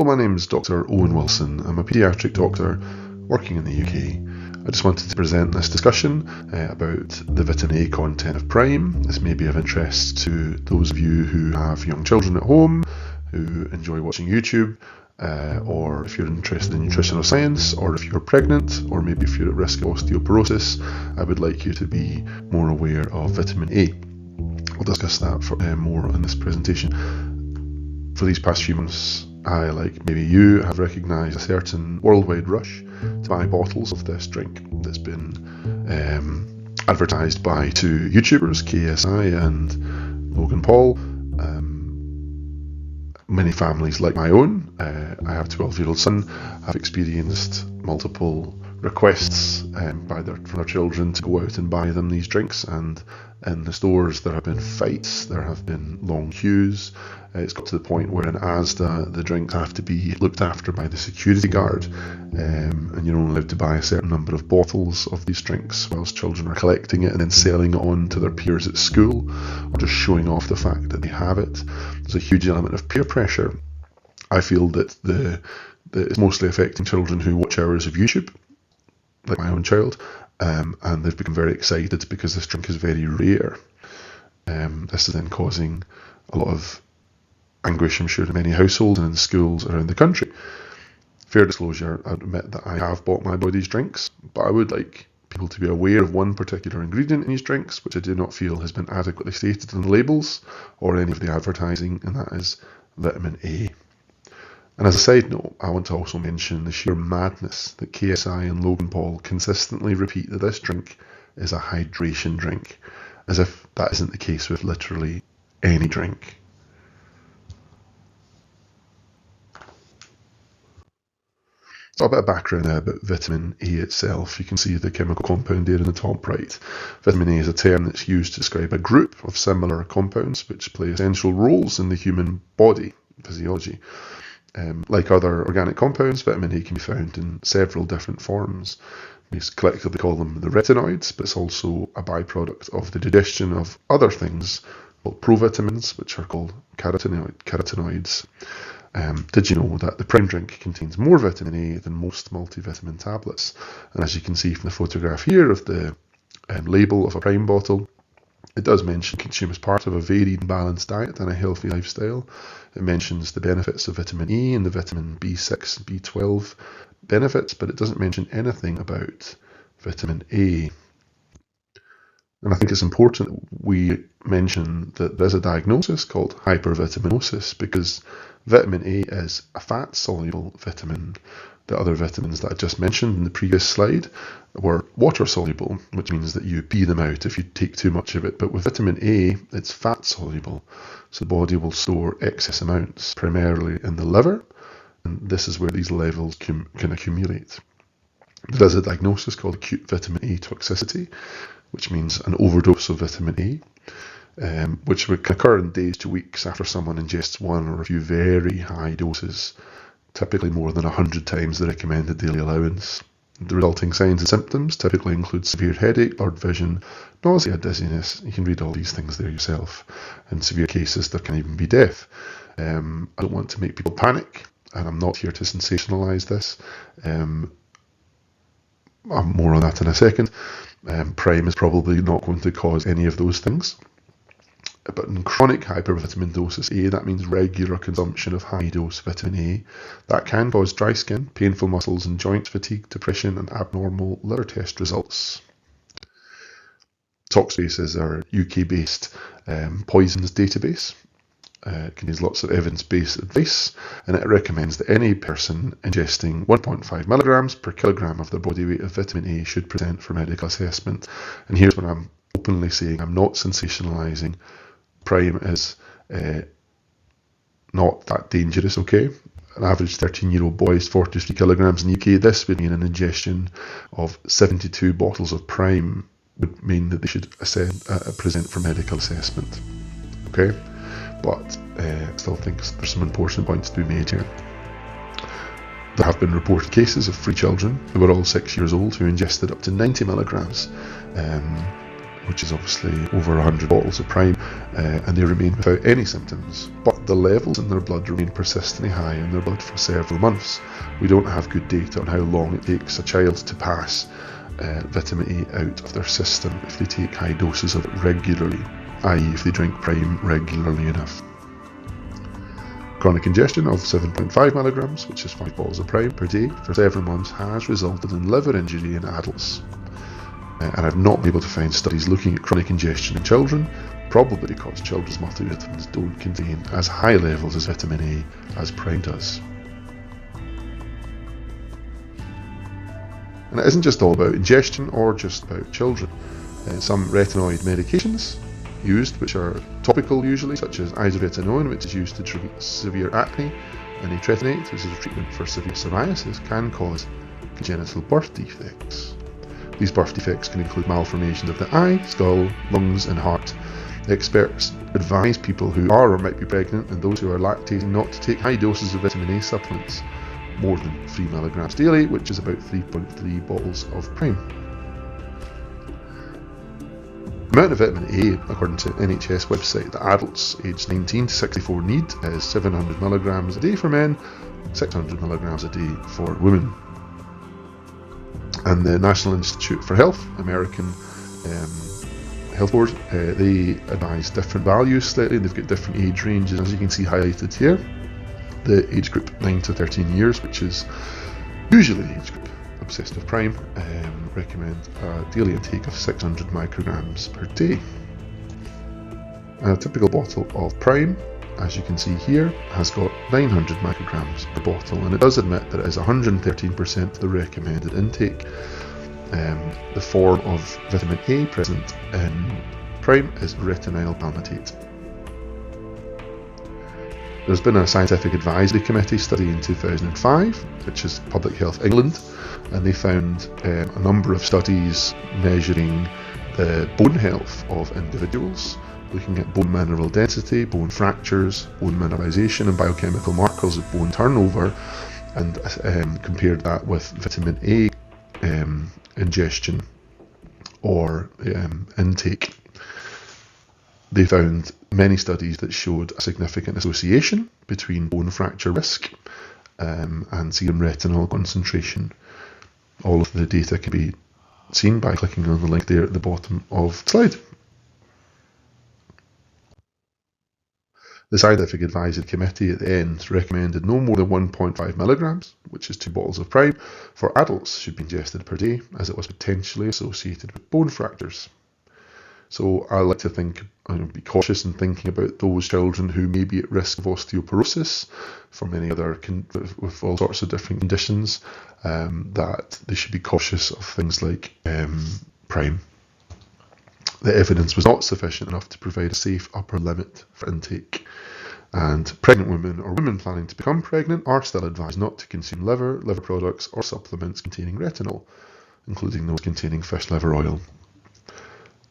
Hello, my name is Dr. Owen Wilson. I'm a paediatric doctor working in the UK. I just wanted to present this discussion about the vitamin A content of Prime. This may be of interest to those of you who have young children at home, who enjoy watching YouTube, or if you're interested in nutritional science, or if you're pregnant, or maybe if you're at risk of osteoporosis. I would like you to be more aware of vitamin A. We'll discuss that more in this presentation. For these past few months, I, like maybe you, have recognised a certain worldwide rush to buy bottles of this drink that's been advertised by two YouTubers, KSI and Logan Paul. Many families like my own, I have a 12-year-old son, have experienced multiple requests from their children to go out and buy them these drinks, and in the stores there have been fights, there have been long queues. It's got to the point where in Asda the drinks have to be looked after by the security guard, and you're only allowed to buy a certain number of bottles of these drinks whilst children are collecting it and then selling it on to their peers at school, or just showing off the fact that they have it. There's a huge element of peer pressure. I feel that it's mostly affecting children who watch hours of YouTube, like my own child, and they've become very excited because this drink is very rare. This is then causing a lot of anguish, I'm sure, in many households and in schools around the country. Fair disclosure, I admit that I have bought my boy these drinks, but I would like people to be aware of one particular ingredient in these drinks, which I do not feel has been adequately stated in the labels or any of the advertising, and that is vitamin A. And as a side note, I want to also mention the sheer madness that KSI and Logan Paul consistently repeat that this drink is a hydration drink, as if that isn't the case with literally any drink. So a bit of background now about vitamin A itself. You can see the chemical compound there in the top right. Vitamin A is a term that's used to describe a group of similar compounds which play essential roles in the human body physiology. Like other organic compounds, vitamin A can be found in several different forms. We collectively call them the retinoids, but it's also a byproduct of the digestion of other things called provitamins, which are called carotenoids. Did you know that the Prime drink contains more vitamin A than most multivitamin tablets? And as you can see from the photograph here of the label of a Prime bottle, it does mention consume as part of a varied and balanced diet and a healthy lifestyle. It mentions the benefits of vitamin E and the vitamin B6 and B12 benefits, but it doesn't mention anything about vitamin A. And I think it's important that we mention that there's a diagnosis called hypervitaminosis, because vitamin A is a fat-soluble vitamin. The other vitamins that I just mentioned in the previous slide were water-soluble, which means that you pee them out if you take too much of it. But with vitamin A, it's fat-soluble, so the body will store excess amounts, primarily in the liver, and this is where these levels can accumulate. There is a diagnosis called acute vitamin A toxicity, which means an overdose of vitamin A, which can occur in days to weeks after someone ingests one or a few very high doses, typically more than 100 times the recommended daily allowance. The resulting signs and symptoms typically include severe headache, blurred vision, nausea, dizziness. You can read all these things there yourself. In severe cases, there can even be death. I don't want to make people panic, and I'm not here to sensationalise this. More on that in a second. Prime is probably not going to cause any of those things. But in chronic hypervitaminosis A, that means regular consumption of high-dose vitamin A. That can cause dry skin, painful muscles and joints, fatigue, depression, and abnormal liver test results. Talkspace is our UK-based poisons database. It contains lots of evidence-based advice, and it recommends that any person ingesting 1.5 milligrams per kilogram of their body weight of vitamin A should present for medical assessment. And here's what I'm openly saying. I'm not sensationalising. Prime is not that dangerous, okay? An average 13-year-old boy is 43 kilograms in the UK. This would mean an ingestion of 72 bottles of Prime would mean that they should present for medical assessment, okay? But I still think there's some important points to be made here. There have been reported cases of 3 children who were all 6 years old who ingested up to 90 milligrams, which is obviously over 100 bottles of Prime, and they remain without any symptoms. But the levels in their blood remain persistently high in their blood for several months. We don't have good data on how long it takes a child to pass vitamin A out of their system if they take high doses of it regularly, i.e. if they drink Prime regularly enough. Chronic ingestion of 7.5 milligrams, which is 5 bottles of Prime per day for several months, has resulted in liver injury in adults. And I've not been able to find studies looking at chronic ingestion in children, probably because children's multivitamins don't contain as high levels of vitamin A as Prime does. And it isn't just all about ingestion or just about children. Some retinoid medications used, which are topical usually, such as isotretinoin, which is used to treat severe acne, and etretinate, which is a treatment for severe psoriasis, can cause congenital birth defects. These birth defects can include malformations of the eye, skull, lungs, and heart. Experts advise people who are or might be pregnant and those who are lactating not to take high doses of vitamin A supplements, more than 3 milligrams daily, which is about 3.3 bottles of Prime. The amount of vitamin A, according to NHS website, that adults aged 19 to 64 need is 700 milligrams a day for men, 600 milligrams a day for women. And the National Institute for Health, American Health Board, they advise different values slightly. They've got different age ranges, as you can see highlighted here. The age group 9 to 13 years, which is usually the age group obsessed with Prime, recommend a daily intake of 600 micrograms per day. A typical bottle of Prime, as you can see here, has got 900 micrograms per bottle, and it does admit that it is 113% the recommended intake. The form of vitamin A present in Prime is retinyl palmitate. There's been a scientific advisory committee study in 2005, which is Public Health England, and they found a number of studies measuring the bone health of individuals, looking at bone mineral density, bone fractures, bone mineralization, and biochemical markers of bone turnover, and compared that with vitamin A ingestion or intake. They found many studies that showed a significant association between bone fracture risk and serum retinol concentration. All of the data can be seen by clicking on the link there at the bottom of the slide. The Scientific Advisory Committee at the end recommended no more than 1.5 milligrams, which is 2 bottles of Prime, for adults should be ingested per day, as it was potentially associated with bone fractures. So I like to think, be cautious in thinking about those children who may be at risk of osteoporosis, for many other with all sorts of different conditions, that they should be cautious of things like Prime. The evidence was not sufficient enough to provide a safe upper limit for intake, and pregnant women or women planning to become pregnant are still advised not to consume liver products or supplements containing retinol, including those containing fish liver oil.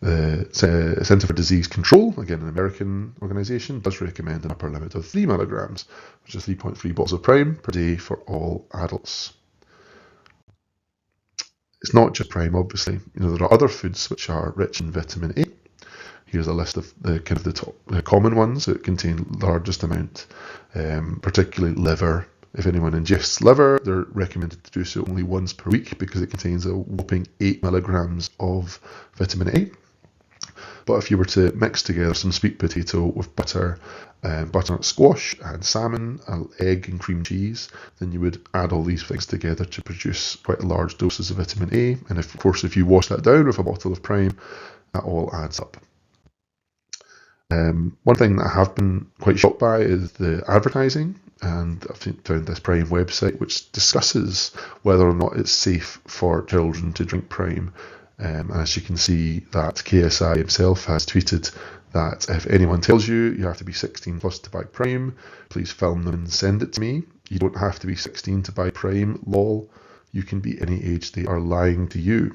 The Centre for Disease Control, again an American organisation, does recommend an upper limit of 3 milligrams, which is 3.3 bottles of Prime per day for all adults. It's not just Prime, obviously. There are other foods which are rich in vitamin A. Here's a list of the top common ones that contain largest amount, particularly liver. If anyone ingests liver, they're recommended to do so only once per week because it contains a whopping 8 milligrams of vitamin A. But if you were to mix together some sweet potato with butter, butternut squash and salmon, egg and cream cheese, then you would add all these things together to produce quite large doses of vitamin A. And of course, if you wash that down with a bottle of Prime, that all adds up. One thing that I have been quite shocked by is the advertising, and I've found this Prime website which discusses whether or not it's safe for children to drink Prime. As you can see, that KSI himself has tweeted that if anyone tells you you have to be 16 plus to buy Prime, please film them and send it to me. You don't have to be 16 to buy Prime, lol. You can be any age, they are lying to you.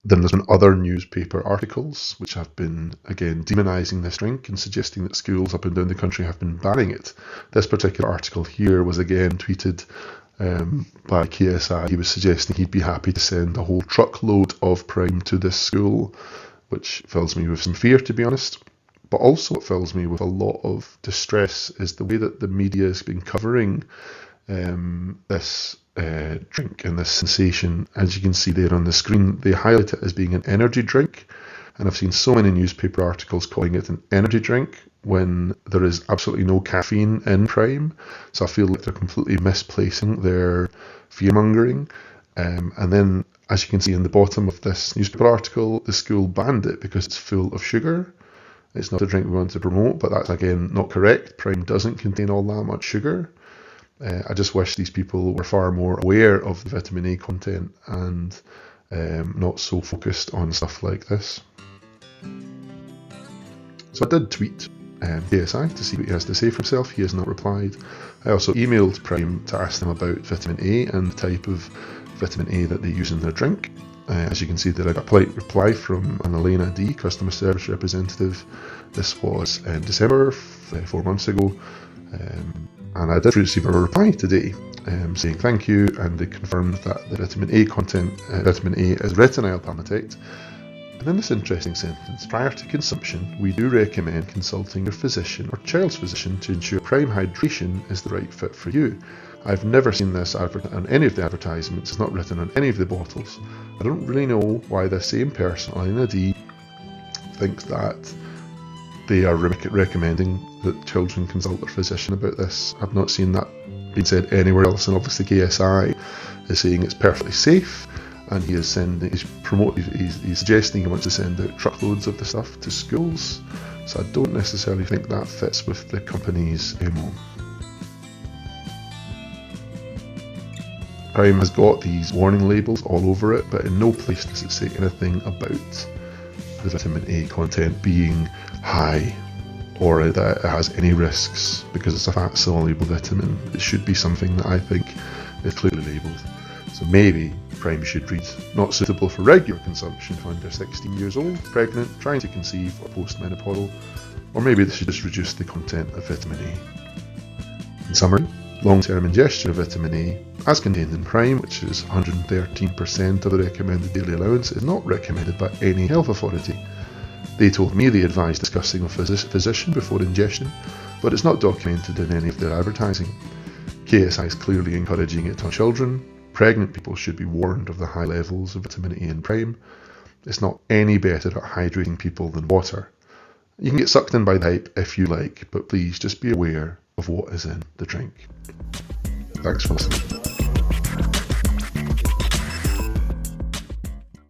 Then there's been other newspaper articles which have been, again, demonising this drink and suggesting that schools up and down the country have been banning it. This particular article here was again tweeted by KSI. He was suggesting he'd be happy to send a whole truckload of Prime to this school, which fills me with some fear, to be honest. But also what fills me with a lot of distress is the way that the media has been covering this drink and this sensation. As you can see there on the screen, they highlight it as being an energy drink. And I've seen so many newspaper articles calling it an energy drink when there is absolutely no caffeine in Prime. So I feel like they're completely misplacing their fear-mongering. And then, as you can see in the bottom of this newspaper article, the school banned it because it's full of sugar. It's not a drink we want to promote, but that's again not correct. Prime doesn't contain all that much sugar. I just wish these people were far more aware of the vitamin A content and not so focused on stuff like this. So I did tweet KSI to see what he has to say for himself. He has not replied. I also emailed Prime to ask them about vitamin A and the type of vitamin A that they use in their drink. As you can see there, I got a polite reply from an Elena D, customer service representative. This was in December, 4 months ago. And I did receive a reply today saying thank you, and they confirmed that the vitamin A content, vitamin A is retinyl palmitate. And in this interesting sentence, prior to consumption, we do recommend consulting your physician or child's physician to ensure Prime hydration is the right fit for you. I've never seen this on any of the advertisements. It's not written on any of the bottles. I don't really know why the same person, Elena D, thinks that they are recommending that children consult their physician about this. I've not seen that being said anywhere else, and obviously KSI is saying it's perfectly safe, and he's suggesting he wants to send out truckloads of the stuff to schools. So I don't necessarily think that fits with the company's MO. Prime has got these warning labels all over it, but in no place does it say anything about the vitamin A content being high or that it has any risks, because it's a fat soluble vitamin. It should be something that I think is clearly labelled. So maybe Prime should read not suitable for regular consumption for under 16 years old, pregnant, trying to conceive, or postmenopausal, or maybe they should just reduce the content of vitamin A. In summary, long-term ingestion of vitamin A, as contained in Prime, which is 113% of the recommended daily allowance, is not recommended by any health authority. They told me they advised discussing with a physician before ingestion, but it's not documented in any of their advertising. KSI is clearly encouraging it on children. Pregnant people should be warned of the high levels of vitamin A in Prime. It's not any better at hydrating people than water. You can get sucked in by the hype if you like, but please just be aware of what is in the drink. Thanks for listening.